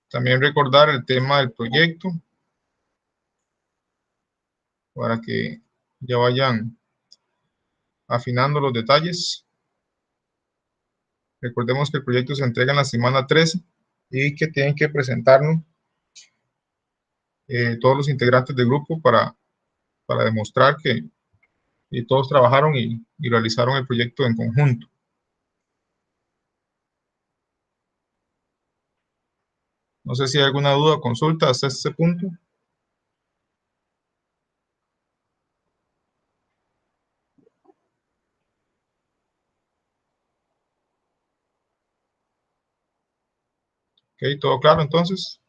También recordar el tema del proyecto para que ya vayan afinando los detalles. Recordemos que el proyecto se entrega en la semana 13 y que tienen que presentarnos todos los integrantes del grupo para demostrar que todos trabajaron y realizaron el proyecto en conjunto. No sé si hay alguna duda o consulta hasta este punto. Ok, ¿todo claro entonces?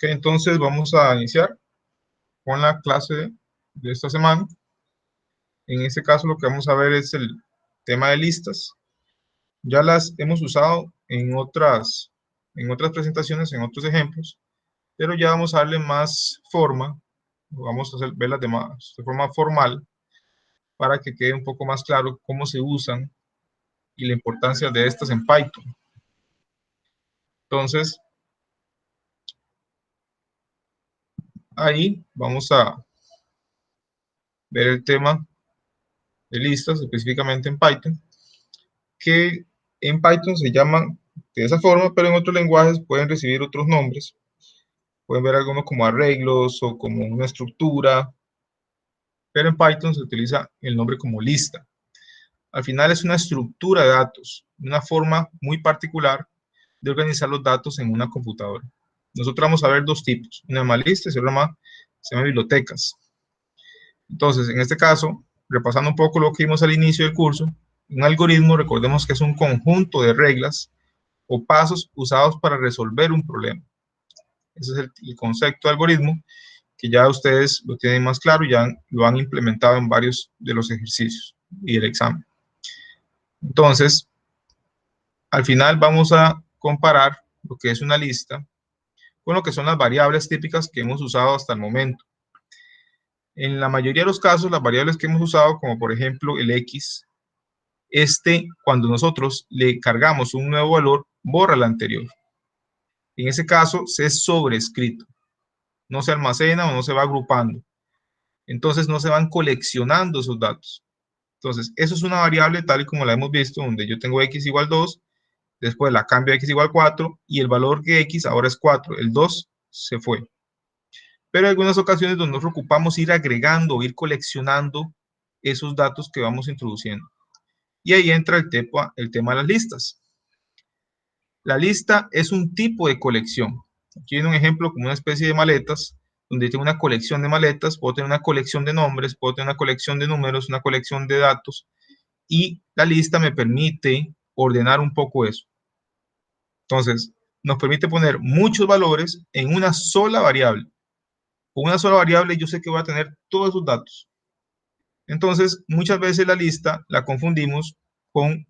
Ok, entonces vamos a iniciar con la clase de esta semana. En este caso lo que vamos a ver es el tema de listas. Ya las hemos usado en otras presentaciones, en otros ejemplos, pero ya vamos a darle más forma, vamos a verlas de forma formal para que quede un poco más claro cómo se usan y la importancia de estas en Python. Entonces, ahí vamos a ver el tema de listas, específicamente en Python, que en Python se llaman de esa forma, pero en otros lenguajes pueden recibir otros nombres. Pueden ver algunos como arreglos o como una estructura, pero en Python se utiliza el nombre como lista. Al final es una estructura de datos, una forma muy particular de organizar los datos en una computadora. Nosotros vamos a ver dos tipos, una llama lista y otra se llama bibliotecas. Entonces, en este caso, repasando un poco lo que vimos al inicio del curso, un algoritmo, recordemos que es un conjunto de reglas o pasos usados para resolver un problema. Ese es el concepto de algoritmo, que ya ustedes lo tienen más claro y ya lo han implementado en varios de los ejercicios y el examen. Entonces, al final vamos a comparar lo que es una lista con lo que son las variables típicas que hemos usado hasta el momento. En la mayoría de los casos, las variables que hemos usado, como por ejemplo el X, cuando nosotros le cargamos un nuevo valor, borra el anterior. En ese caso, se es sobrescrito. No se almacena o no se va agrupando. Entonces, no se van coleccionando esos datos. Entonces, eso es una variable tal y como la hemos visto, donde yo tengo X igual 2, después la cambio a X igual 4, y el valor de X ahora es 4. El 2 se fue. Pero hay algunas ocasiones donde nos ocupamos ir agregando o ir coleccionando esos datos que vamos introduciendo. Y ahí entra el tema de las listas. La lista es un tipo de colección. Aquí viene un ejemplo como una especie de maletas, donde tengo una colección de maletas, puedo tener una colección de nombres, puedo tener una colección de números, una colección de datos, y la lista me permite ordenar un poco eso. Entonces, nos permite poner muchos valores en una sola variable. Con una sola variable yo sé que voy a tener todos esos datos. Entonces, muchas veces la lista la confundimos con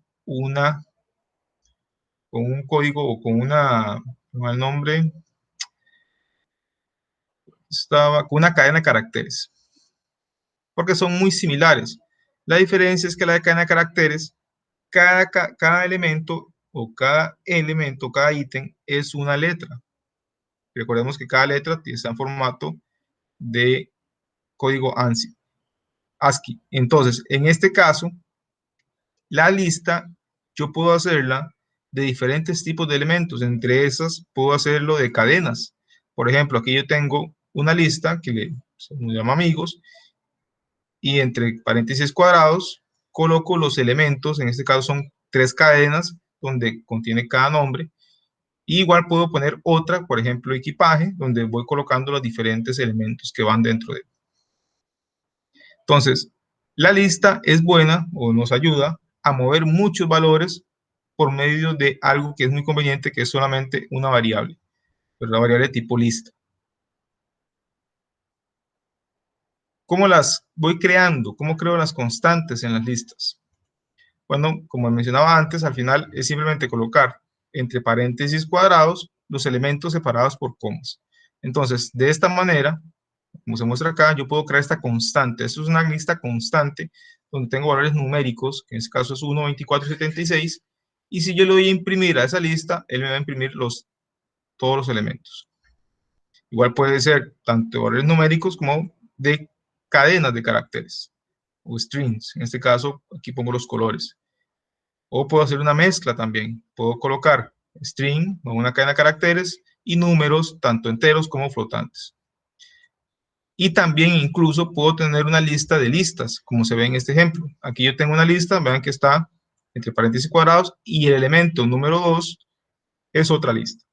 con un código o con el nombre, con una cadena de caracteres, porque son muy similares. La diferencia es que la cadena de caracteres, cada elemento o cada ítem es una letra. Recordemos que cada letra está en formato de código ASCII. Entonces, en este caso, la lista yo puedo hacerla de diferentes tipos de elementos. Entre esas, puedo hacerlo de cadenas. Por ejemplo, aquí yo tengo una lista que se llama amigos, y entre paréntesis cuadrados coloco los elementos. En este caso son 3 cadenas donde contiene cada nombre, igual puedo poner otra, por ejemplo, equipaje, donde voy colocando los diferentes elementos que van dentro de él. Entonces, la lista es buena o nos ayuda a mover muchos valores por medio de algo que es muy conveniente, que es solamente una variable, pero la variable tipo lista. ¿Cómo las voy creando? ¿Cómo creo las constantes en las listas? Bueno, como mencionaba antes, al final es simplemente colocar entre paréntesis cuadrados los elementos separados por comas. Entonces, de esta manera, como se muestra acá, yo puedo crear esta constante. Esto es una lista constante donde tengo valores numéricos, que en este caso es 1, 24 y 76. Y si yo le doy a imprimir a esa lista, él me va a imprimir todos los elementos. Igual puede ser tanto valores numéricos como de cadenas de caracteres o strings. En este caso, aquí pongo los colores. O puedo hacer una mezcla también. Puedo colocar string o una cadena de caracteres y números tanto enteros como flotantes. Y también incluso puedo tener una lista de listas, como se ve en este ejemplo. Aquí yo tengo una lista, vean que está entre paréntesis cuadrados y el elemento número 2 es otra lista.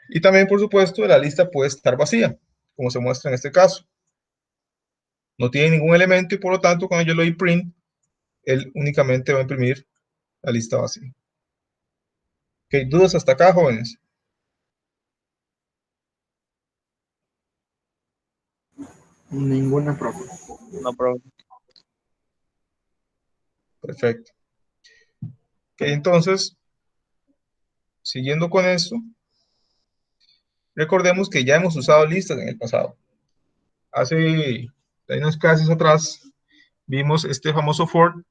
Y también, por supuesto, la lista puede estar vacía, como se muestra en este caso. No tiene ningún elemento y por lo tanto cuando yo le doy print, él únicamente va a imprimir la lista vacía. ¿Ok? ¿Dudas hasta acá, jóvenes? Ninguna, profe. No, profe. Perfecto. Ok, entonces, siguiendo con esto, recordemos que ya hemos usado listas en el pasado. Hace unas clases atrás vimos este famoso for,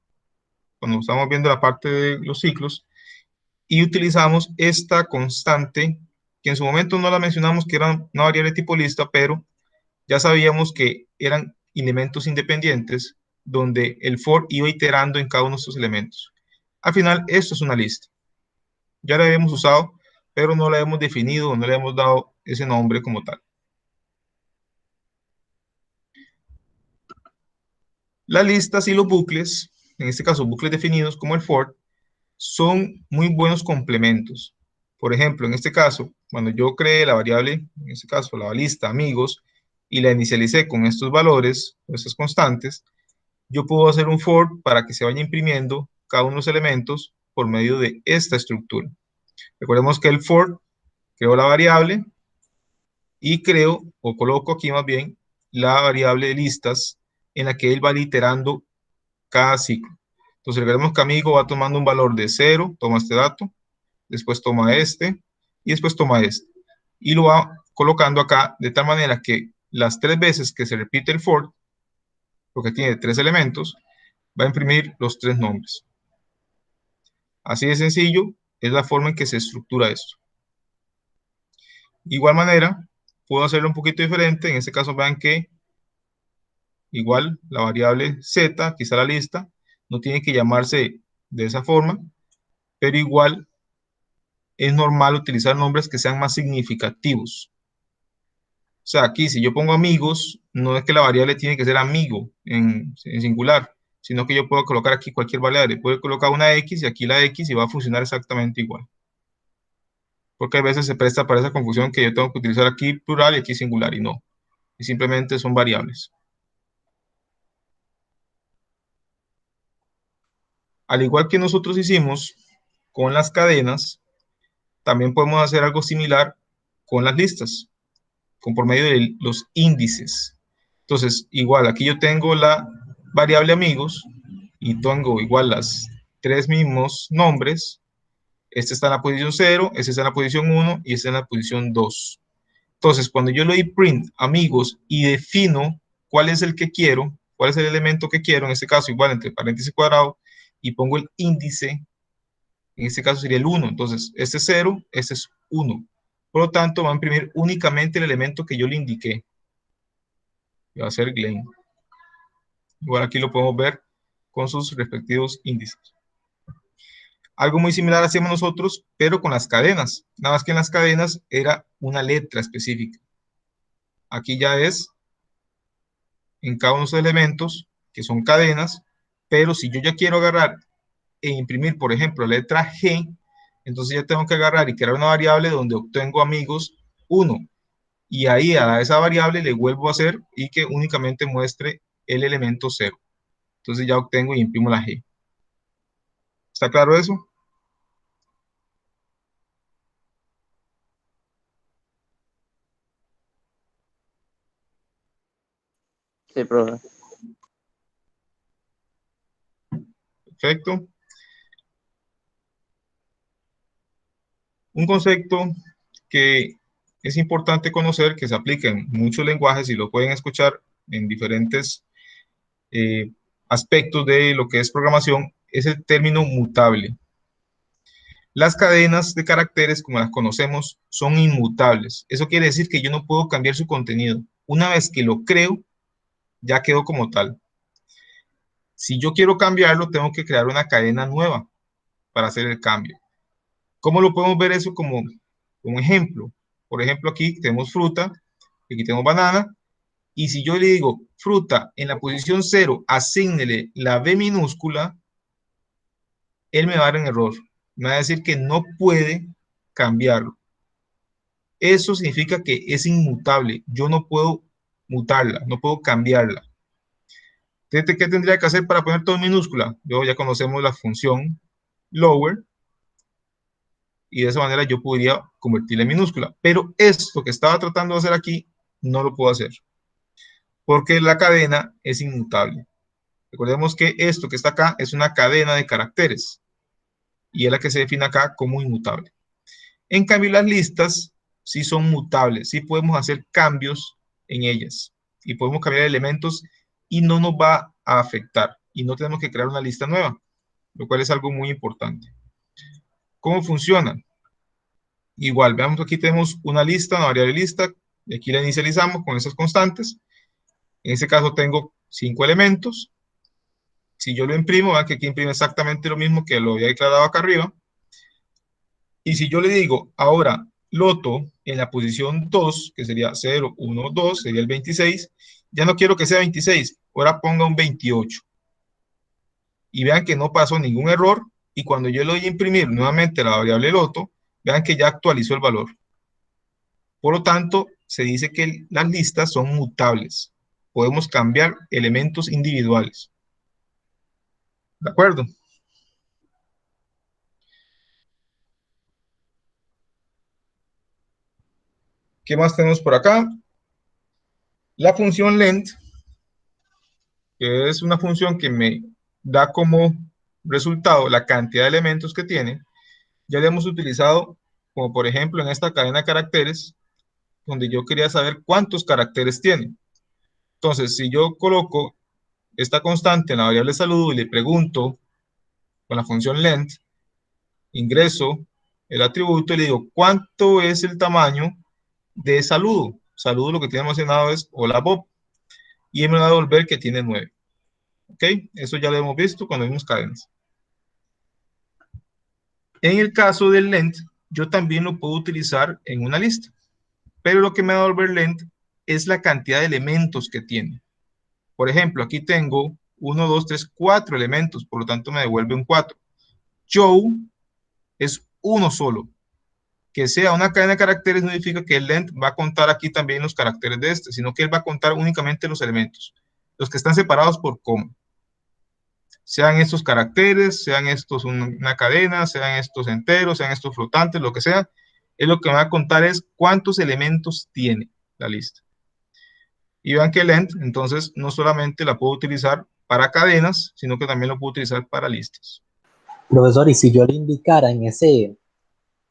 cuando estamos viendo la parte de los ciclos, y utilizamos esta constante, que en su momento no la mencionamos que era una variable tipo lista, pero ya sabíamos que eran elementos independientes, donde el for iba iterando en cada uno de estos elementos. Al final, esto es una lista. Ya la habíamos usado, pero no la hemos definido, no le hemos dado ese nombre como tal. Las listas y los bucles, en este caso bucles definidos como el for, son muy buenos complementos. Por ejemplo, en este caso, cuando yo creé la variable, en este caso la lista amigos, y la inicialicé con estos valores, estas constantes, yo puedo hacer un for para que se vaya imprimiendo cada uno de los elementos por medio de esta estructura. Recordemos que el for creo la variable y creo, o coloco aquí más bien, la variable de listas en la que él va iterando cada ciclo. Entonces, recordemos que amigo va tomando un valor de 0, toma este dato, después toma este, y después toma este. Y lo va colocando acá de tal manera que las 3 veces que se repite el for, porque tiene 3 elementos, va a imprimir los 3 nombres. Así de sencillo es la forma en que se estructura esto. De igual manera, puedo hacerlo un poquito diferente. En este caso, vean que igual la variable z, aquí está la lista, no tiene que llamarse de esa forma, pero igual es normal utilizar nombres que sean más significativos. O sea, aquí si yo pongo amigos, no es que la variable tiene que ser amigo en singular, sino que yo puedo colocar aquí cualquier variable. Puedo colocar una X y aquí la X y va a funcionar exactamente igual. Porque a veces se presta para esa confusión que yo tengo que utilizar aquí plural y aquí singular y no. Y simplemente son variables. Al igual que nosotros hicimos con las cadenas, también podemos hacer algo similar con las listas, por medio de los índices. Entonces, igual, aquí yo tengo la variable amigos y tengo igual las 3 mismos nombres. Este está en la posición 0, este está en la posición 1 y este en la posición 2. Entonces, cuando yo le doy print amigos y defino cuál es el que quiero, cuál es el elemento que quiero, en este caso igual entre paréntesis cuadrado, y pongo el índice, en este caso sería el 1. Entonces, este es 0, este es 1. Por lo tanto, va a imprimir únicamente el elemento que yo le indiqué. Va a ser Glenn. Igual aquí lo podemos ver con sus respectivos índices. Algo muy similar hacemos nosotros, pero con las cadenas. Nada más que en las cadenas era una letra específica. Aquí ya es en cada uno de los elementos, que son cadenas, pero si yo ya quiero agarrar e imprimir, por ejemplo, la letra G, Entonces ya tengo que agarrar y crear una variable donde obtengo amigos 1. Y ahí a esa variable le vuelvo a hacer y que únicamente muestre el elemento 0. Entonces ya obtengo y imprimo la G. ¿Está claro eso? Sí, profe. Perfecto. Un concepto que es importante conocer, que se aplica en muchos lenguajes y lo pueden escuchar en diferentes eh, aspectos de lo que es programación, es el término mutable. Las cadenas de caracteres, como las conocemos, son inmutables. Eso quiere decir que yo no puedo cambiar su contenido. Una vez que lo creo, ya quedó como tal. Si yo quiero cambiarlo, tengo que crear una cadena nueva para hacer el cambio. ¿Cómo lo podemos ver eso como ejemplo? Por ejemplo, aquí tenemos fruta, aquí tenemos banana, y si yo le digo fruta en la posición 0, asígnele la B minúscula, él me va a dar un error. Me va a decir que no puede cambiarlo. Eso significa que es inmutable. Yo no puedo mutarla, no puedo cambiarla. Entonces, ¿qué tendría que hacer para poner todo en minúscula? Yo ya conocemos la función lower, y de esa manera yo podría convertirla en minúscula. Pero esto que estaba tratando de hacer aquí, no lo puedo hacer, porque la cadena es inmutable. Recordemos que esto que está acá es una cadena de caracteres, y es la que se define acá como inmutable. En cambio, las listas sí son mutables, sí podemos hacer cambios en ellas, y podemos cambiar elementos y no nos va a afectar, y no tenemos que crear una lista nueva, lo cual es algo muy importante. ¿Cómo funciona? Igual, veamos, aquí tenemos una lista, una variable lista, y aquí la inicializamos con esas constantes. En este caso tengo 5 elementos. Si yo lo imprimo, vean que aquí imprime exactamente lo mismo que lo había declarado acá arriba. Y si yo le digo, ahora, loto en la posición 2, que sería 0, 1, 2, sería el 26, ya no quiero que sea 26, ahora ponga un 28. Y vean que no pasó ningún error, y cuando yo le doy a imprimir nuevamente la variable loto, vean que ya actualizó el valor. Por lo tanto, se dice que las listas son mutables. Podemos cambiar elementos individuales. ¿De acuerdo? ¿Qué más tenemos por acá? La función length, que es una función que me da como resultado la cantidad de elementos que tiene. Ya la hemos utilizado, como por ejemplo en esta cadena de caracteres, donde yo quería saber cuántos caracteres tiene. Entonces, si yo coloco esta constante en la variable saludo y le pregunto con la función length, ingreso el atributo y le digo cuánto es el tamaño de saludo. Saludo lo que tiene almacenado es hola Bob, y él me va a devolver que tiene 9. ¿Ok? Eso ya lo hemos visto cuando vimos cadenas. En el caso del length, yo también lo puedo utilizar en una lista, pero lo que me va a devolver length es la cantidad de elementos que tiene. Por ejemplo, aquí tengo 1, 2, 3, 4 elementos, por lo tanto me devuelve un 4. Joe es uno solo. Que sea una cadena de caracteres no significa que el length va a contar aquí también los caracteres de este, sino que él va a contar únicamente los elementos, los que están separados por coma. Sean estos caracteres, sean estos una cadena, sean estos enteros, sean estos flotantes, lo que sea, es lo que me va a contar es cuántos elementos tiene la lista. Y vean que length, entonces, no solamente la puedo utilizar para cadenas, sino que también lo puedo utilizar para listas. Profesor, y si yo le indicara en ese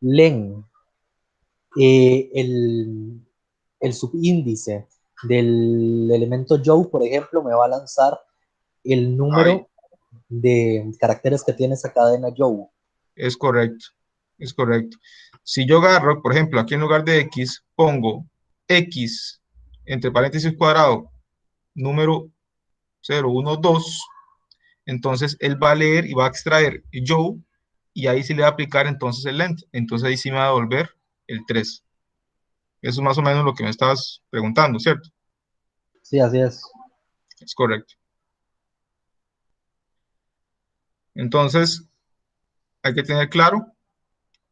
len el subíndice del elemento Joe, por ejemplo, me va a lanzar el Ahí, número de caracteres que tiene esa cadena Joe. es correcto, es correcto. Si yo agarro, por ejemplo, aquí en lugar de X, pongo X, entre paréntesis cuadrado, número 0, 1, 2, entonces él va a leer y va a extraer Joe, y ahí sí le va a aplicar entonces el length. Entonces ahí sí me va a devolver el 3. Eso es más o menos lo que me estabas preguntando, ¿cierto? Sí, así es. Es correcto. Entonces, hay que tener claro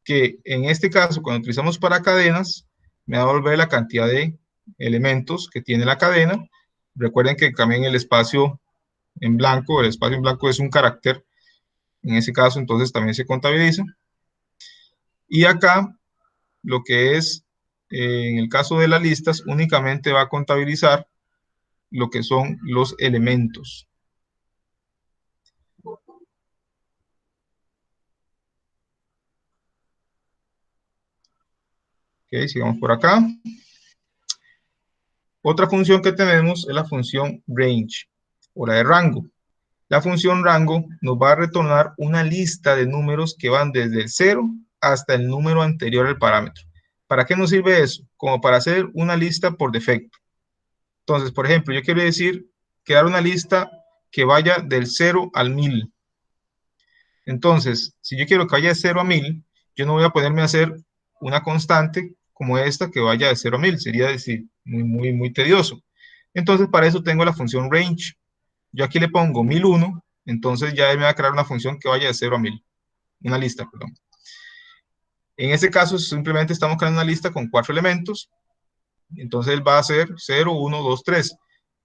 que en este caso, cuando utilizamos para cadenas, me va a devolver la cantidad de elementos que tiene la cadena. Recuerden que también el espacio en blanco es un carácter, en ese caso entonces también se contabiliza. Y acá, lo que es, en el caso de las listas, únicamente va a contabilizar lo que son los elementos. Ok, sigamos por acá. Otra función que tenemos es la función range, o la de rango. La función rango nos va a retornar una lista de números que van desde el 0 hasta el número anterior al parámetro. ¿Para qué nos sirve eso? Como para hacer una lista por defecto. Entonces, por ejemplo, yo quiero decir, crear una lista que vaya del 0 al 1000. Entonces, si yo quiero que vaya de 0 a 1000, yo no voy a ponerme a hacer una constante como esta que vaya de 0 a 1000. Sería decir, muy tedioso. Entonces, para eso tengo la función range. Yo aquí le pongo 1001, entonces ya me va a crear una función que vaya de 0 a 1000. Una lista, perdón. En este caso, simplemente estamos creando una lista con 4 elementos. Entonces, él va a hacer 0, 1, 2, 3.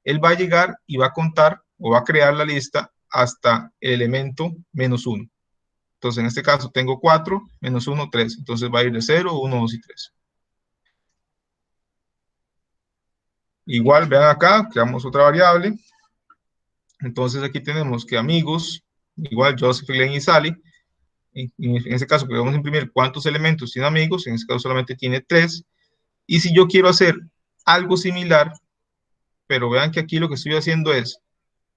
Él va a llegar y va a contar o va a crear la lista hasta el elemento -1. Entonces, en este caso, tengo 4, -1, 3. Entonces, va a ir de 0, 1, 2 y 3. Igual, vean acá, creamos otra variable. Entonces, aquí tenemos que amigos, igual Joseph, Glenn y Sally. En este caso, podemos imprimir cuántos elementos tiene amigos. En este caso, solamente tiene 3. Y si yo quiero hacer algo similar, pero vean que aquí lo que estoy haciendo es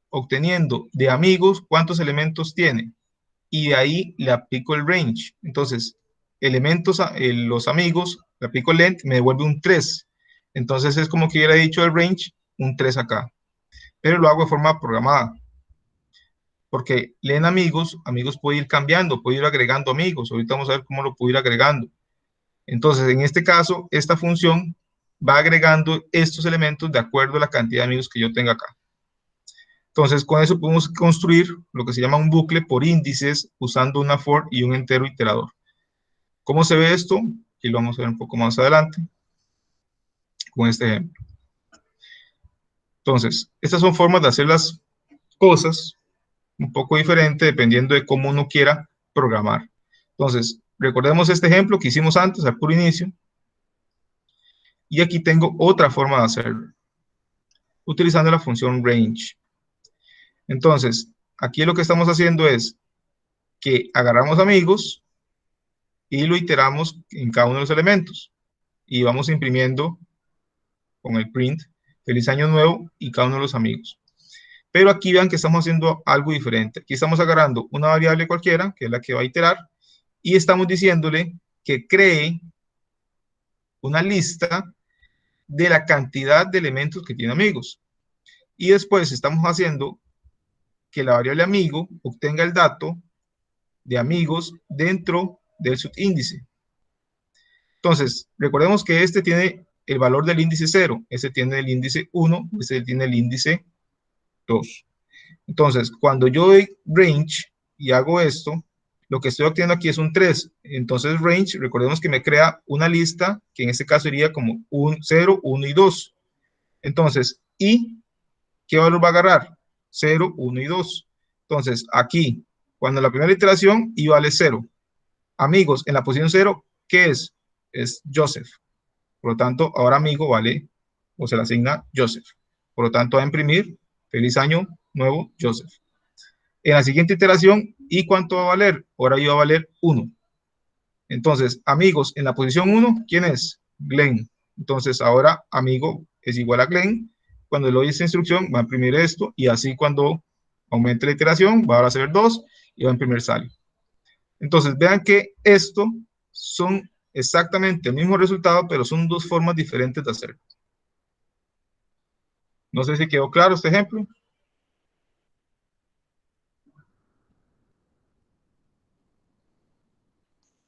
obteniendo de amigos cuántos elementos tiene. Y de ahí le aplico el range. Entonces, elementos, los amigos, le aplico length, me devuelve un 3. Entonces, es como que hubiera dicho el range, un 3 acá. Pero lo hago de forma programada. Porque leen amigos, amigos puede ir cambiando, puede ir agregando amigos. Ahorita vamos a ver cómo lo puedo ir agregando. Entonces, en este caso, esta función va agregando estos elementos de acuerdo a la cantidad de amigos que yo tenga acá. Entonces, con eso podemos construir lo que se llama un bucle por índices usando una for y un entero iterador. ¿Cómo se ve esto? Aquí lo vamos a ver un poco más adelante con este ejemplo. Entonces, estas son formas de hacer las cosas un poco diferente dependiendo de cómo uno quiera programar. Entonces, recordemos este ejemplo que hicimos antes al puro inicio. Y aquí tengo otra forma de hacerlo, utilizando la función range. Entonces, aquí lo que estamos haciendo es que agarramos amigos y lo iteramos en cada uno de los elementos. Y vamos imprimiendo con el print, feliz año nuevo y cada uno de los amigos. Pero aquí vean que estamos haciendo algo diferente. Aquí estamos agarrando una variable cualquiera, que es la que va a iterar, y estamos diciéndole que cree una lista de la cantidad de elementos que tiene amigos. Y después estamos haciendo que la variable amigo obtenga el dato de amigos dentro del subíndice. Entonces, recordemos que este tiene el valor del índice 0, este tiene el índice 1, este tiene el índice 2. Entonces, cuando yo doy range y hago esto, lo que estoy obteniendo aquí es un 3. Entonces, range, recordemos que me crea una lista, que en este caso sería como 0, 1 y 2. Entonces, ¿y qué valor va a agarrar? 0, 1 y 2. Entonces, aquí, cuando la primera iteración, y vale 0. Amigos, en la posición 0, ¿qué es? Es Joseph. Por lo tanto, ahora amigo vale, o se le asigna Joseph. Por lo tanto, va a imprimir feliz año nuevo, Joseph. En la siguiente iteración, ¿y cuánto va a valer? Ahora iba a valer 1. Entonces, amigos, en la posición 1, ¿quién es? Glenn. Entonces, ahora amigo es igual a Glenn. Cuando le doy esta instrucción, va a imprimir esto, y así cuando aumente la iteración, va a ser 2 y va a imprimir Sally. Entonces, vean que esto son exactamente el mismo resultado, pero son dos formas diferentes de hacerlo. No sé si quedó claro este ejemplo.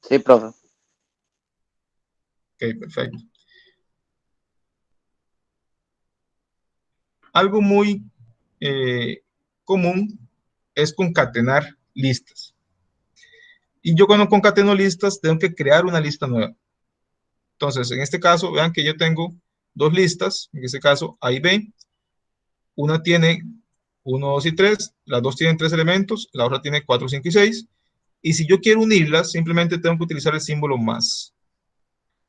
Sí, profe. Ok, perfecto. Algo muy común es concatenar listas. Y yo cuando concateno listas, tengo que crear una lista nueva. Entonces, en este caso, vean que yo tengo dos listas, en este caso A y B. Una tiene 1, 2 y 3, las dos tienen 3 elementos, la otra tiene 4, 5 y 6. Y si yo quiero unirlas, simplemente tengo que utilizar el símbolo más.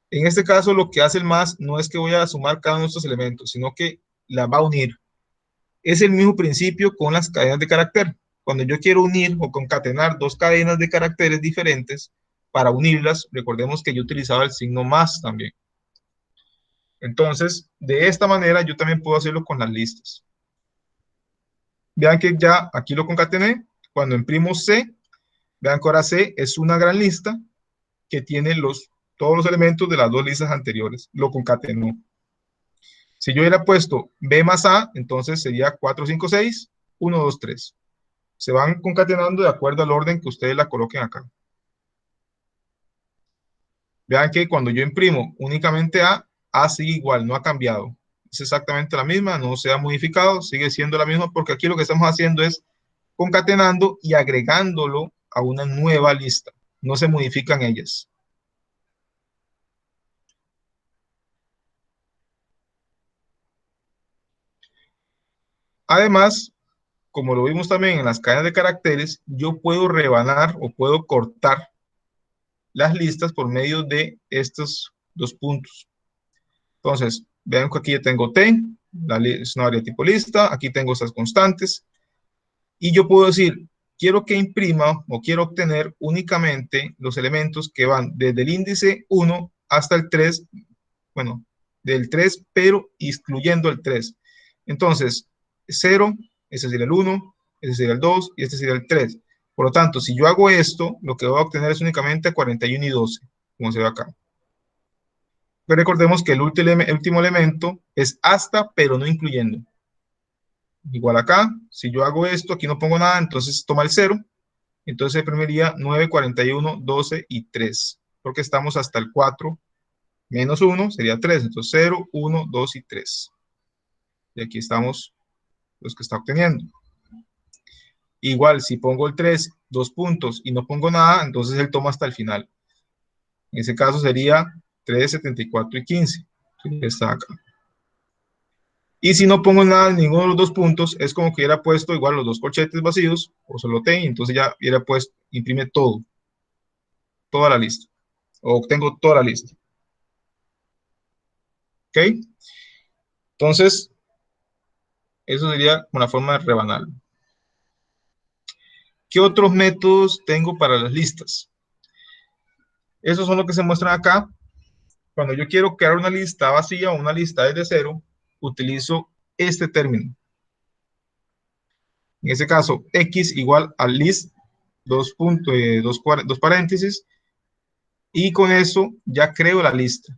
En este caso, lo que hace el más no es que voy a sumar cada uno de estos elementos, sino que la va a unir. Es el mismo principio con las cadenas de carácter. Cuando yo quiero unir o concatenar dos cadenas de caracteres diferentes, para unirlas, recordemos que yo utilizaba el signo más también. Entonces, de esta manera yo también puedo hacerlo con las listas. Vean que ya aquí lo concatené. Cuando imprimo C, vean que ahora C es una gran lista que tiene todos los elementos de las dos listas anteriores. Lo concatenó. Si yo hubiera puesto B más A, entonces sería 4, 5, 6, 1, 2, 3. Se van concatenando de acuerdo al orden que ustedes la coloquen acá. Vean que cuando yo imprimo únicamente A sigue igual, no ha cambiado. Es exactamente la misma, no se ha modificado, sigue siendo la misma, porque aquí lo que estamos haciendo es concatenando y agregándolo a una nueva lista. No se modifican ellas. Además, como lo vimos también en las cadenas de caracteres, yo puedo rebanar o puedo cortar las listas por medio de estos dos puntos. Entonces, vean que aquí ya tengo T, es una variable tipo lista, aquí tengo estas constantes, y yo puedo decir, quiero que imprima o quiero obtener únicamente los elementos que van desde el índice 1 hasta el 3, bueno, del 3, pero excluyendo el 3. Entonces, 0, ese sería el 1, ese sería el 2 y este sería el 3. Por lo tanto, si yo hago esto, lo que voy a obtener es únicamente 41 y 12, como se ve acá. Pero recordemos que el último elemento es hasta, pero no incluyendo. Igual acá, si yo hago esto, aquí no pongo nada, entonces toma el 0. Entonces se imprimiría 9, 41, 12 y 3. Porque estamos hasta el 4 menos 1 sería 3. Entonces 0, 1, 2 y 3. Y aquí estamos los que está obteniendo. Igual, si pongo el 3, 2 puntos y no pongo nada, entonces él toma hasta el final. En ese caso sería 3, 74 y 15. Está acá. Y si no pongo nada en ninguno de los dos puntos, es como que hubiera puesto igual los dos corchetes vacíos, o solo T, y entonces ya hubiera puesto, imprime todo, toda la lista. O obtengo toda la lista. ¿Ok? Entonces, eso sería una forma de rebanarlo. ¿Qué otros métodos tengo para las listas? Esos son los que se muestran acá. Cuando yo quiero crear una lista vacía o una lista desde cero, utilizo este término. En este caso, x igual a list, dos paréntesis, y con eso ya creo la lista.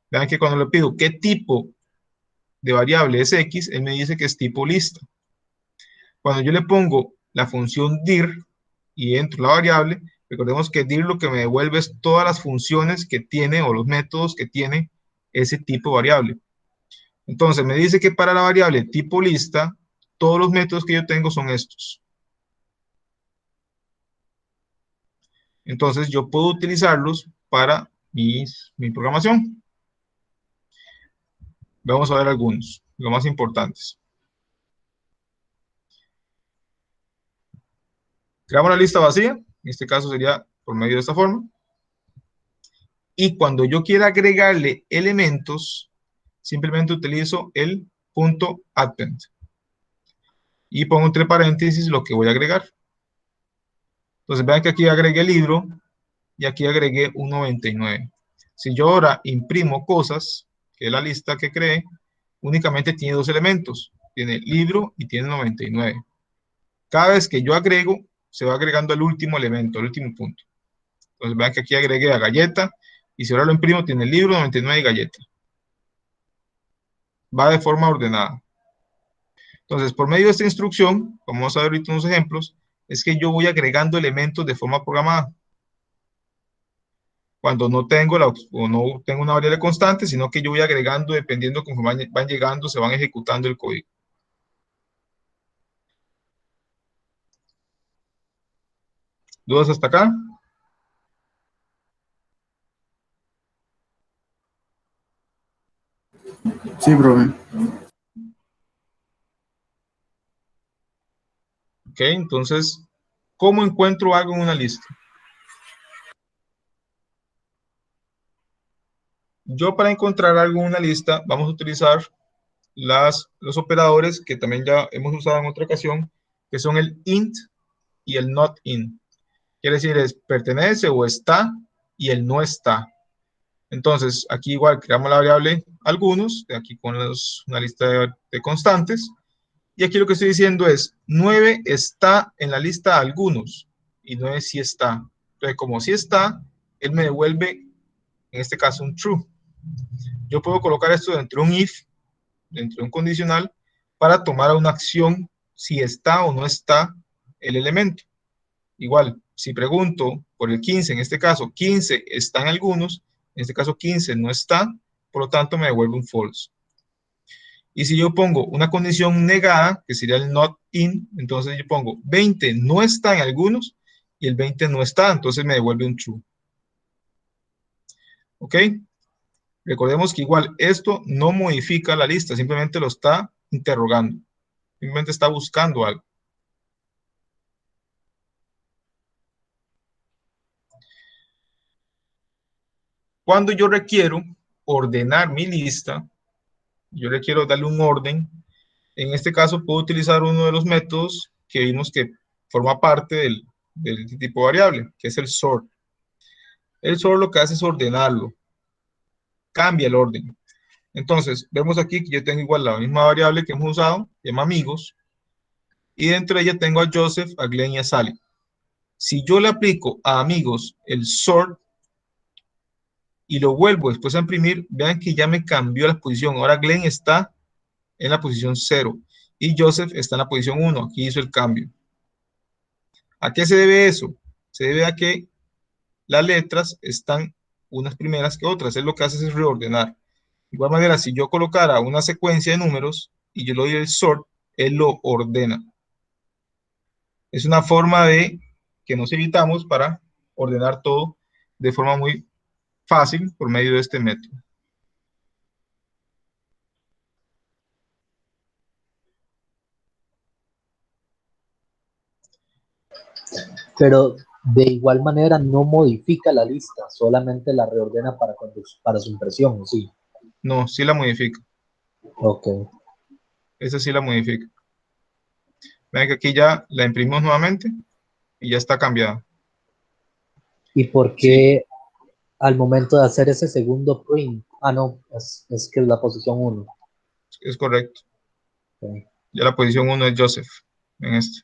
Vean que cuando le pido qué tipo de variable es x, él me dice que es tipo lista. Cuando yo le pongo la función dir y entro la variable, recordemos que dir lo que me devuelve es todas las funciones que tiene o los métodos que tiene ese tipo de variable. Entonces me dice que para la variable tipo lista, todos los métodos que yo tengo son estos. Entonces yo puedo utilizarlos para mi programación. Vamos a ver algunos, los más importantes. Creamos la lista vacía, en este caso sería por medio de esta forma. Y cuando yo quiera agregarle elementos, simplemente utilizo el punto append. Y pongo entre paréntesis lo que voy a agregar. Entonces vean que aquí agregué el libro y aquí agregué un 99. Si yo ahora imprimo cosas, que es la lista que creé, únicamente tiene dos elementos. Tiene libro y tiene 99. Cada vez que yo agrego, se va agregando el último elemento, el último punto. Entonces vean que aquí agregué a galleta y si ahora lo imprimo tiene el libro, 99 y galleta. Va de forma ordenada. Entonces, por medio de esta instrucción, como vamos a ver ahorita unos ejemplos, es que yo voy agregando elementos de forma programada. Cuando no tengo una variable constante, sino que yo voy agregando dependiendo conforme van llegando, se van ejecutando el código. ¿Dudas hasta acá? Sí, profe. ¿Ok? Entonces, ¿cómo encuentro algo en una lista? Yo para encontrar algo en una lista vamos a utilizar los operadores que también ya hemos usado en otra ocasión, que son el int y el not in. Quiere decir, es pertenece o está y el no está. Entonces, aquí igual creamos la variable algunos, aquí con una lista de constantes, y aquí lo que estoy diciendo es 9 está en la lista algunos y 9 sí está. Entonces, como sí está, él me devuelve, en este caso, un true. Yo puedo colocar esto dentro de un if, dentro de un condicional, para tomar una acción si está o no está el elemento. Igual, si pregunto por el 15, en este caso 15 está en algunos, en este caso 15 no está, por lo tanto me devuelve un false. Y si yo pongo una condición negada, que sería el not in, entonces yo pongo 20 no está en algunos y el 20 no está, entonces me devuelve un true. ¿Ok? Recordemos que igual esto no modifica la lista, simplemente lo está interrogando, simplemente está buscando algo. Cuando yo requiero ordenar mi lista, yo le quiero darle un orden. En este caso puedo utilizar uno de los métodos que vimos que forma parte del tipo variable, que es el sort. El sort lo que hace es ordenarlo, cambia el orden. Entonces, vemos aquí que yo tengo igual la misma variable que hemos usado, se llama amigos, y dentro de ella tengo a Joseph, a Glenn y a Sally. Si yo le aplico a amigos el sort y lo vuelvo después a imprimir, vean que ya me cambió la posición. Ahora Glenn está en la posición 0 y Joseph está en la posición 1. Aquí hizo el cambio. ¿A qué se debe eso? Se debe a que las letras están unas primeras que otras. Es lo que hace es reordenar. De igual manera, si yo colocara una secuencia de números y yo le doy el sort, él lo ordena. Es una forma de que nos evitamos para ordenar todo de forma muy fácil por medio de este método. Pero de igual manera no modifica la lista, solamente la reordena para su impresión, ¿sí? No, sí la modifica. Ok. Esa sí la modifica. Ven que aquí ya la imprimimos nuevamente y ya está cambiada. ¿Y por Sí, qué al momento de hacer ese segundo print? Ah, no, es que es la posición 1. es correcto. Okay. Ya la posición 1 es Joseph en este.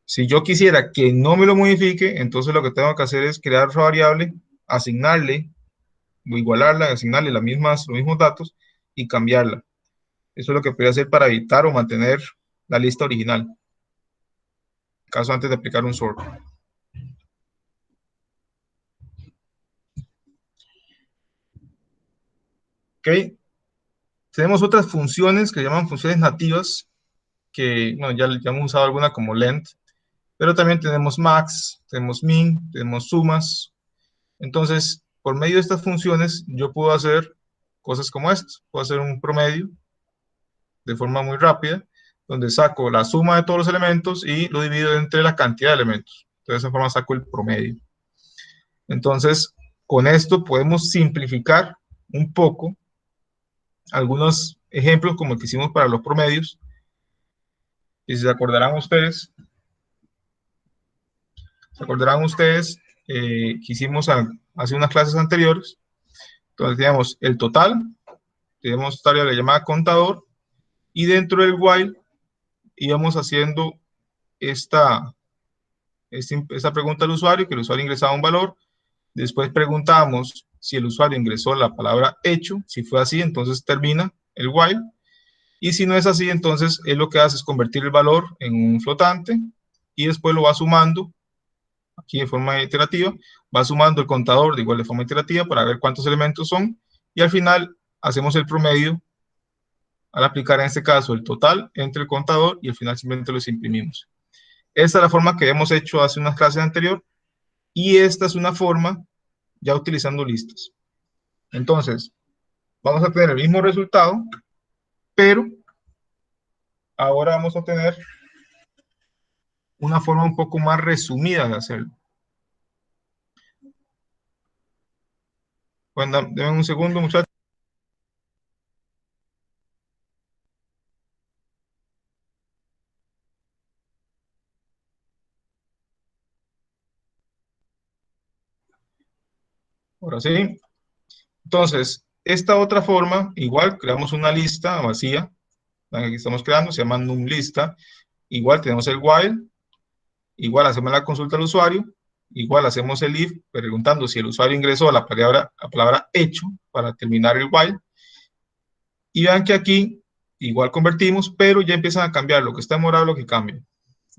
Si yo quisiera que no me lo modifique, entonces lo que tengo que hacer es crear otra variable, asignarle o igualarla, asignarle los mismos datos y cambiarla. Eso es lo que podría hacer para evitar o mantener la lista original, en caso antes de aplicar un sort. Ok, tenemos otras funciones que llaman funciones nativas, que bueno, ya hemos usado alguna como length, pero también tenemos max, tenemos min, tenemos sumas. Entonces, por medio de estas funciones, yo puedo hacer cosas como estas. Puedo hacer un promedio de forma muy rápida, donde saco la suma de todos los elementos y lo divido entre la cantidad de elementos. Entonces, de esa forma saco el promedio. Entonces, con esto podemos simplificar un poco algunos ejemplos como el que hicimos para los promedios. Y si se acordarán ustedes que hicimos hace unas clases anteriores. Entonces, teníamos el total, tenemos esta área llamada contador, y dentro del while íbamos haciendo esta pregunta al usuario, que el usuario ingresaba un valor. Después preguntamos si el usuario ingresó la palabra hecho. Si fue así, entonces termina el while. Y si no es así, entonces él lo que hace es convertir el valor en un flotante y después lo va sumando aquí de forma iterativa. Va sumando el contador de igual de forma iterativa para ver cuántos elementos son. Y al final hacemos el promedio al aplicar en este caso el total entre el contador y al final simplemente los imprimimos. Esta es la forma que hemos hecho hace unas clases anteriores y esta es una forma ya utilizando listas. Entonces, vamos a tener el mismo resultado, pero ahora vamos a tener una forma un poco más resumida de hacerlo. Bueno, denme un segundo, muchachos. Ahora sí. Entonces, esta otra forma, igual creamos una lista vacía. Aquí estamos creando, se llama numLista. Igual tenemos el while. Igual hacemos la consulta al usuario. Igual hacemos el if, preguntando si el usuario ingresó a la palabra hecho para terminar el while. Y vean que aquí igual convertimos, pero ya empiezan a cambiar. Lo que está en morado, lo que cambia.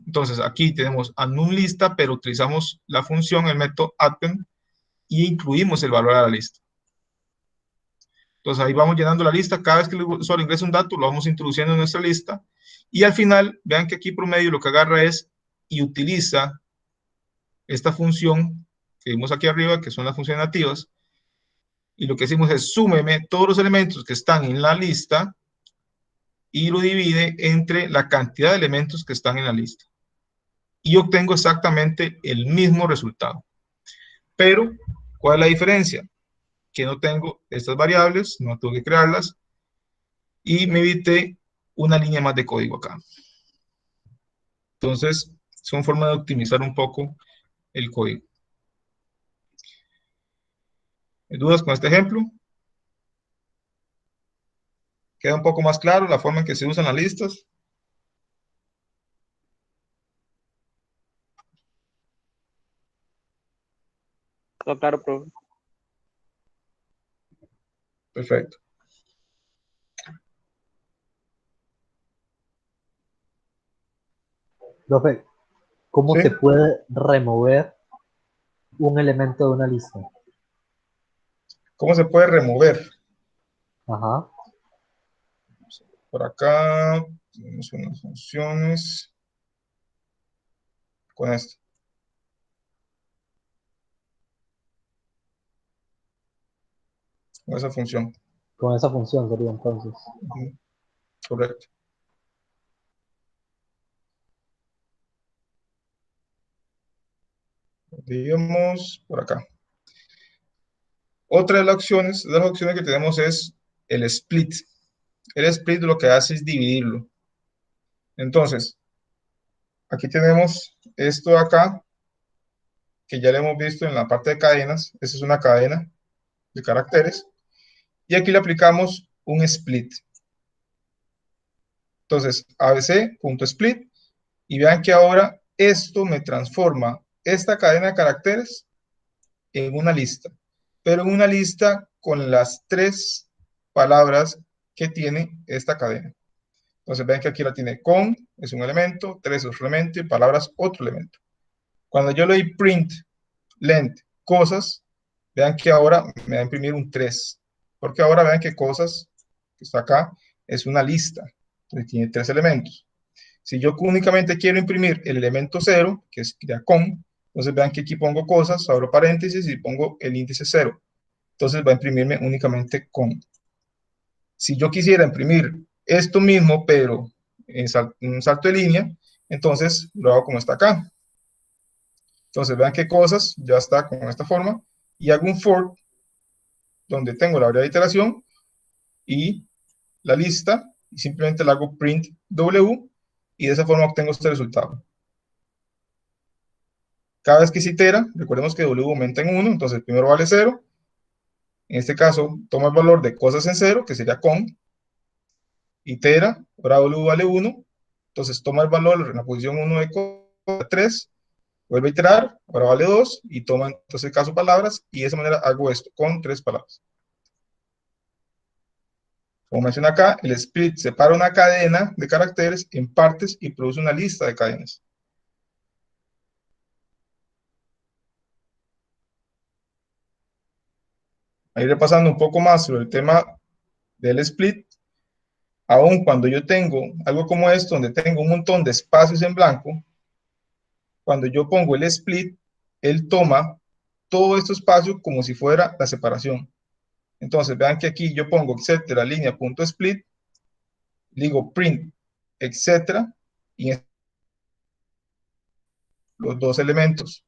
Entonces, aquí tenemos a numLista, pero utilizamos la función, el método append, y incluimos el valor a la lista. Entonces ahí vamos llenando la lista. Cada vez que el usuario ingresa un dato, lo vamos introduciendo en nuestra lista. Y al final, vean que aquí promedio lo que agarra es y utiliza esta función que vimos aquí arriba, que son las funciones nativas. Y lo que decimos es súmeme todos los elementos que están en la lista y lo divide entre la cantidad de elementos que están en la lista. Y obtengo exactamente el mismo resultado. Pero, ¿cuál es la diferencia? Que no tengo estas variables, no tengo que crearlas, y me evité una línea más de código acá. Entonces, son formas de optimizar un poco el código. ¿Hay dudas con este ejemplo? ¿Queda un poco más claro la forma en que se usan las listas? No, claro, profe. Perfecto. Profe, ¿cómo ¿Sí? se puede remover un elemento de una lista? ¿Cómo se puede remover? Ajá. Por acá tenemos unas funciones con esto. Con esa función. Con esa función sería entonces. Ujú. Correcto. Digamos por acá. Otra de las opciones que tenemos es el split. El split lo que hace es dividirlo. Entonces, aquí tenemos esto de acá, que ya lo hemos visto en la parte de cadenas. Esta es una cadena de caracteres. Y aquí le aplicamos un split. Entonces, abc.split. Y vean que ahora esto me transforma esta cadena de caracteres en una lista. Pero en una lista con las 3 palabras que tiene esta cadena. Entonces, vean que aquí la tiene con, es un elemento, 3 es otro elemento y palabras otro elemento. Cuando yo le doy print, length, cosas, vean que ahora me va a imprimir un 3. Porque ahora vean que cosas, que está acá, es una lista. Entonces tiene 3 elementos. Si yo únicamente quiero imprimir el elemento 0, que es ya con, entonces vean que aquí pongo cosas, abro paréntesis y pongo el índice 0. Entonces va a imprimirme únicamente con. Si yo quisiera imprimir esto mismo, pero en un salto de línea, entonces lo hago como está acá. Entonces vean qué cosas, ya está con esta forma, y hago un for, donde tengo la variable de iteración y la lista, y simplemente le hago print w, y de esa forma obtengo este resultado. Cada vez que se itera, recordemos que w aumenta en 1, entonces primero vale 0. En este caso, toma el valor de cosas en 0, que sería con, itera, ahora w vale 1, entonces toma el valor en la posición 1 de cosas 3, vuelve a iterar, ahora vale 2, y toma entonces el caso palabras, y de esa manera hago esto, con 3 palabras. Como menciona acá, el split separa una cadena de caracteres en partes y produce una lista de cadenas. Ahí repasando un poco más sobre el tema del split, aun cuando yo tengo algo como esto, donde tengo un montón de espacios en blanco, cuando yo pongo el split, él toma todo este espacio como si fuera la separación. Entonces, vean que aquí yo pongo etcétera, línea, punto split, digo print, etcétera, y los dos elementos.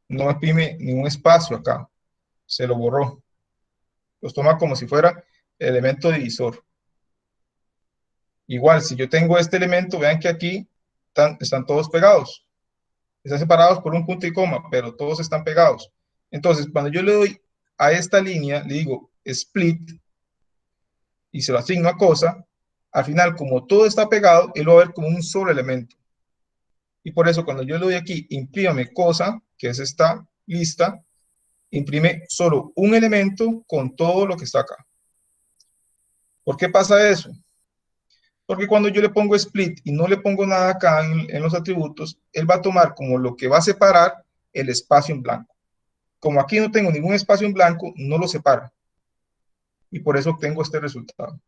No imprime ningún espacio acá, se lo borró. Los toma como si fuera el elemento divisor. Igual, si yo tengo este elemento, vean que aquí están todos pegados. Están separados por un punto y coma, pero todos están pegados. Entonces, cuando yo le doy a esta línea, le digo split, y se lo asigno a cosa, al final, como todo está pegado, él lo va a ver como un solo elemento. Y por eso, cuando yo le doy aquí, imprímame cosa, que es esta lista, imprime solo un elemento con todo lo que está acá. ¿Por qué pasa eso? Porque cuando yo le pongo split y no le pongo nada acá en los atributos, él va a tomar como lo que va a separar el espacio en blanco. Como aquí no tengo ningún espacio en blanco, no lo separa. Y por eso obtengo este resultado.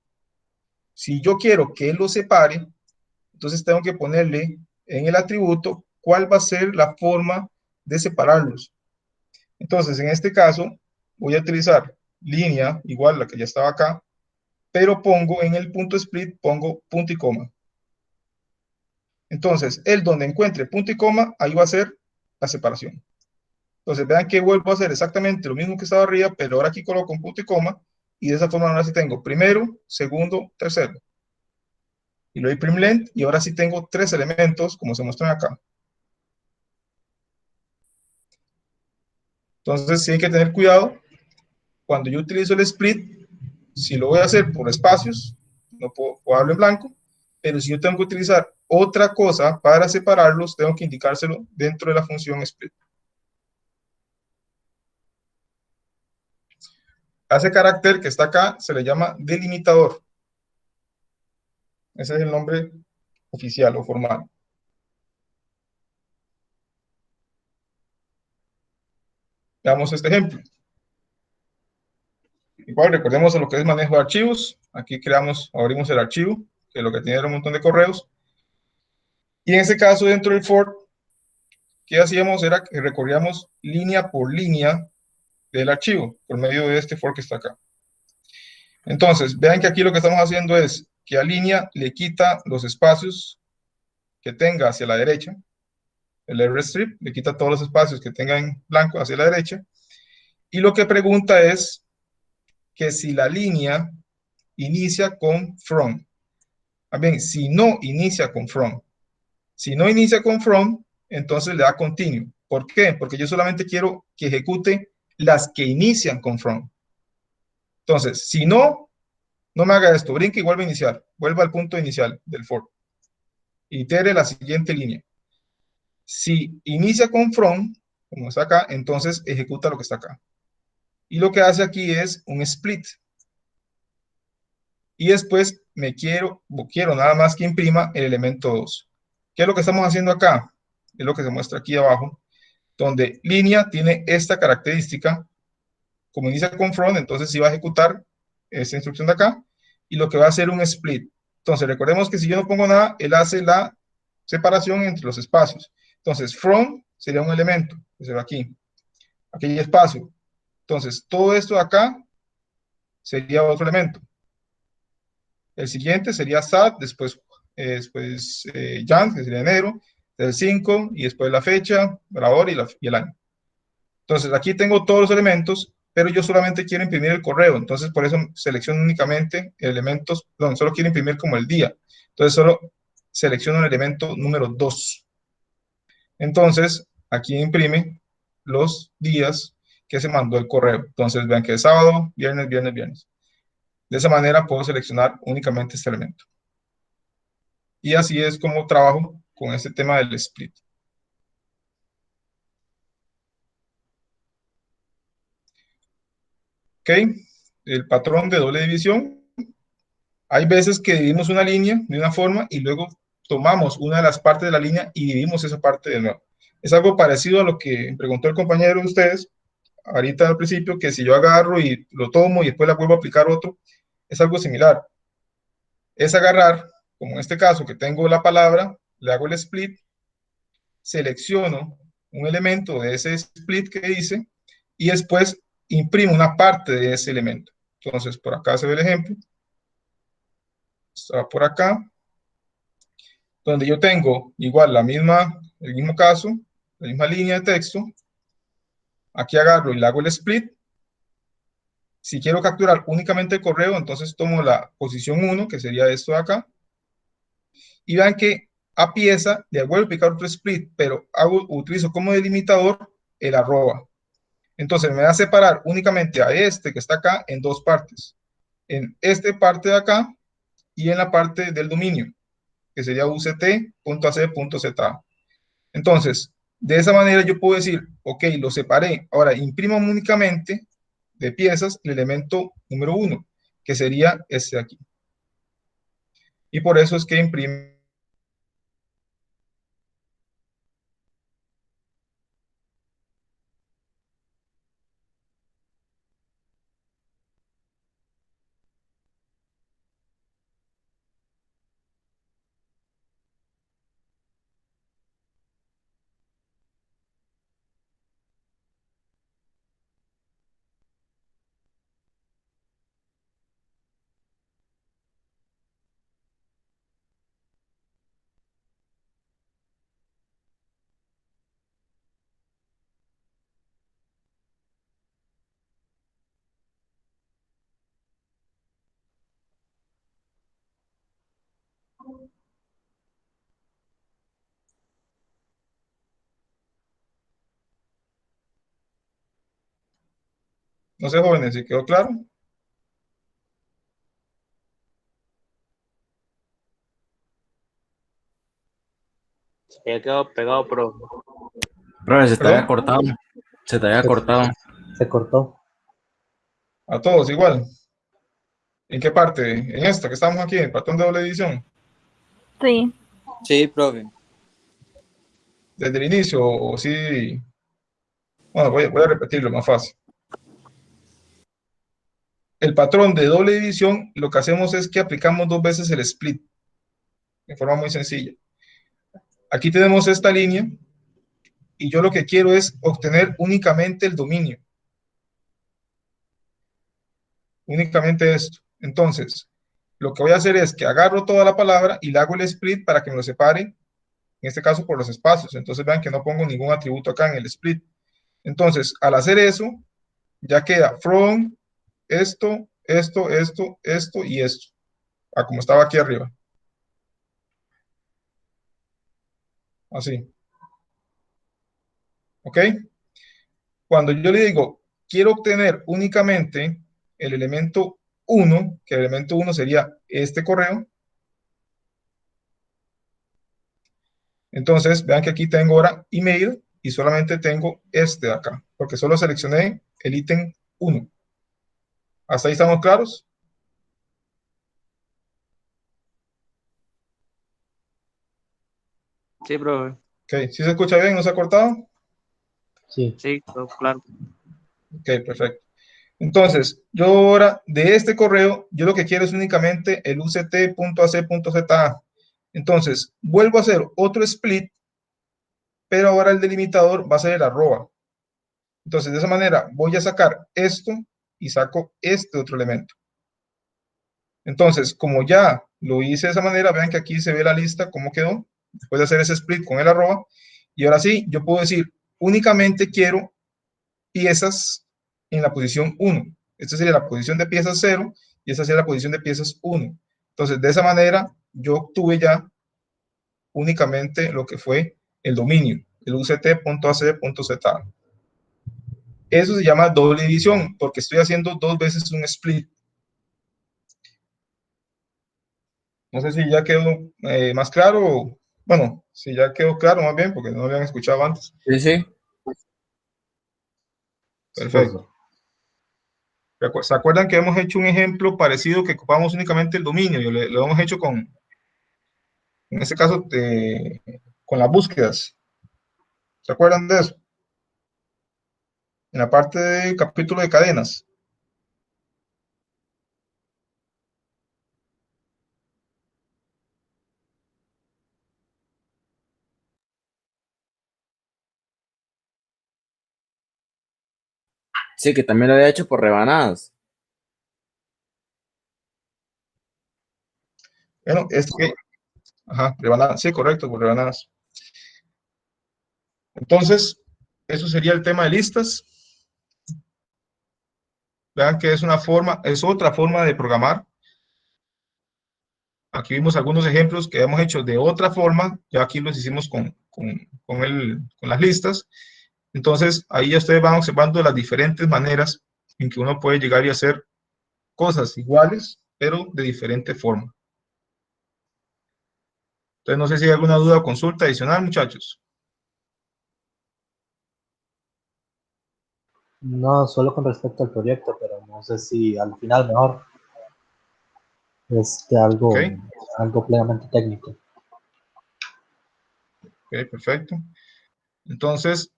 Si yo quiero que él lo separe, entonces tengo que ponerle en el atributo cuál va a ser la forma de separarlos. Entonces, en este caso, voy a utilizar línea igual a la que ya estaba acá, pero pongo en el punto split, pongo punto y coma. Entonces, él donde encuentre punto y coma, ahí va a ser la separación. Entonces, vean que vuelvo a hacer exactamente lo mismo que estaba arriba, pero ahora aquí coloco un punto y coma, y de esa forma ahora sí tengo primero, segundo, tercero. Y le doy prim length, y ahora sí tengo 3 elementos, como se muestran acá. Entonces, sí hay que tener cuidado. Cuando yo utilizo el split, si lo voy a hacer por espacios, no puedo darlo en blanco, pero si yo tengo que utilizar otra cosa para separarlos, tengo que indicárselo dentro de la función split. A ese carácter que está acá se le llama delimitador. Ese es el nombre oficial o formal. Veamos este ejemplo. Igual recordemos lo que es manejo de archivos. Aquí abrimos el archivo, que lo que tiene era un montón de correos. Y en este caso, dentro del for, ¿qué hacíamos? Era que recorríamos línea por línea del archivo, por medio de este for que está acá. Entonces, vean que aquí lo que estamos haciendo es que a línea le quita los espacios que tenga hacia la derecha. El rstrip le quita todos los espacios que tenga en blanco hacia la derecha. Y lo que pregunta es que si la línea inicia con from. Bien, si no inicia con from. Si no inicia con from, entonces le da continue. ¿Por qué? Porque yo solamente quiero que ejecute las que inician con from. Entonces, si no, no me haga esto. Brinque y vuelve a iniciar. Vuelva al punto inicial del for. Itere la siguiente línea. Si inicia con from, como está acá, entonces ejecuta lo que está acá. Y lo que hace aquí es un split. Y después quiero nada más que imprima el elemento 2. ¿Qué es lo que estamos haciendo acá? Es lo que se muestra aquí abajo, donde línea tiene esta característica. Como inicia con from, entonces sí va a ejecutar esta instrucción de acá, y lo que va a hacer un split. Entonces recordemos que si yo no pongo nada, él hace la separación entre los espacios. Entonces from sería un elemento, que se va aquí hay espacio. Entonces todo esto de acá sería otro elemento. El siguiente sería SAT, después Jan, que sería enero, del 5, y después la fecha, la hora y el año. Entonces aquí tengo todos los elementos, pero yo solamente quiero imprimir el correo. Entonces por eso selecciono únicamente elementos, no, solo quiero imprimir como el día. Entonces solo selecciono el elemento número 2. Entonces aquí imprime los días que se mandó el correo. Entonces vean que es sábado, viernes, viernes, viernes. De esa manera puedo seleccionar únicamente este elemento. Y así es como trabajo con este tema del split. ¿Ok? El patrón de doble división. Hay veces que dividimos una línea de una forma y luego tomamos una de las partes de la línea y dividimos esa parte de nuevo. Es algo parecido a lo que preguntó el compañero de ustedes ahorita al principio, que si yo agarro y lo tomo y después la vuelvo a aplicar otro, es algo similar. Es agarrar, como en este caso que tengo la palabra, le hago el split, selecciono un elemento de ese split que hice y después imprimo una parte de ese elemento. Entonces, por acá se ve el ejemplo. Está por acá, donde yo tengo igual el mismo caso, la misma línea de texto. Aquí agarro y le hago el split. Si quiero capturar únicamente el correo, entonces tomo la posición 1, que sería esto de acá. Y vean que a pieza le vuelvo a aplicar otro split, pero utilizo como delimitador el arroba. Entonces me va a separar únicamente a este que está acá en dos partes. En esta parte de acá y en la parte del dominio, que sería uct.ac.za. Entonces, de esa manera yo puedo decir, ok, lo separé. Ahora, imprimo únicamente de piezas el elemento número 1, que sería este de aquí. Y por eso es que imprime. No sé, jóvenes, si quedó claro. Se había quedado pegado, profe. Profe, se te había ¿Perdón? cortado. Se te había cortado. Se cortó. A todos igual. ¿En qué parte? En esta que estamos aquí, en el patrón de doble edición. Sí. Sí, profe. Desde el inicio, o sí. Bueno, voy a repetirlo más fácil. El patrón de doble división, lo que hacemos es que aplicamos dos veces el split, de forma muy sencilla. Aquí tenemos esta línea, y yo lo que quiero es obtener únicamente el dominio. Únicamente esto. Entonces, lo que voy a hacer es que agarro toda la palabra y le hago el split para que me lo separe, en este caso por los espacios. Entonces vean que no pongo ningún atributo acá en el split. Entonces, al hacer eso, ya queda from, esto, esto, esto, esto y esto, a como estaba aquí arriba. Así. ¿Ok? Cuando yo le digo, quiero obtener únicamente el elemento 1, que el elemento 1 sería este correo, entonces vean que aquí tengo ahora email y solamente tengo este de acá, porque solo seleccioné el ítem 1. ¿Hasta ahí estamos claros? Sí, profe. Ok, ¿sí se escucha bien? ¿No se ha cortado? Sí. Sí, claro. Ok, perfecto. Entonces, yo ahora de este correo, yo lo que quiero es únicamente el uct.ac.za. Entonces, vuelvo a hacer otro split, pero ahora el delimitador va a ser el arroba. Entonces, de esa manera voy a sacar esto y saco este otro elemento. Entonces, como ya lo hice de esa manera, vean que aquí se ve la lista, cómo quedó, después de hacer ese split con el arroba. Y ahora sí, yo puedo decir, únicamente quiero piezas en la posición 1. Esta sería la posición de piezas 0 y esta sería la posición de piezas 1. Entonces, de esa manera, yo obtuve ya únicamente lo que fue el dominio, el uct.ac.za. Eso se llama doble división, porque estoy haciendo dos veces un split. No sé si ya quedó más claro, bueno, si ya quedó claro más bien, porque no lo habían escuchado antes. Sí, sí. Perfecto. ¿Se acuerdan que hemos hecho un ejemplo parecido que ocupamos únicamente el dominio? Lo hemos hecho en este caso, con las búsquedas. ¿Se acuerdan de eso? En la parte del capítulo de cadenas. Sí, que también lo había hecho por rebanadas. Bueno, es que, ajá, rebanadas, sí, correcto, por rebanadas. Entonces, eso sería el tema de listas. Vean que es una forma, es otra forma de programar. Aquí vimos algunos ejemplos que hemos hecho de otra forma, ya aquí los hicimos con las listas. Entonces, ahí ya ustedes van observando las diferentes maneras en que uno puede llegar y hacer cosas iguales, pero de diferente forma. Entonces, no sé si hay alguna duda o consulta adicional, muchachos. No, solo con respecto al proyecto, pero no sé si al final mejor. Ok, Algo plenamente técnico. ok, perfecto. Entonces,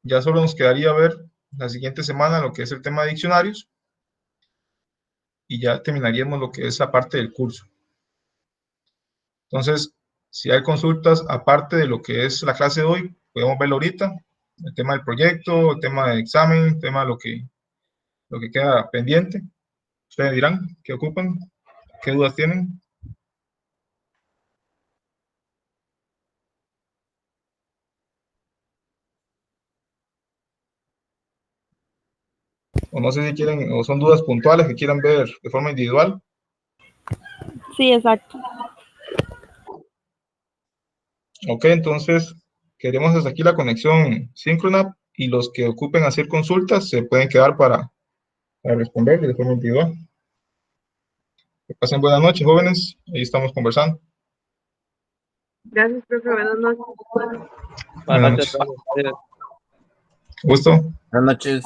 ya solo nos quedaría ver la siguiente semana lo que es el tema de diccionarios y ya terminaríamos lo que es la parte del curso. Entonces, si hay consultas aparte de lo que es la clase de hoy, podemos verlo ahorita, el tema del proyecto, el tema del examen, el tema de lo que queda pendiente. Ustedes dirán qué ocupan, qué dudas tienen. O no sé si quieren, o son dudas puntuales que quieran ver de forma individual. Sí, exacto. Ok, entonces queremos hasta aquí la conexión síncrona y los que ocupen hacer consultas se pueden quedar para responder de forma individual. Que pasen buenas noches, jóvenes. Ahí estamos conversando. Gracias, profe. Buenas noches. Buenas Buenas noches, noches. profe. Gusto. Buenas noches.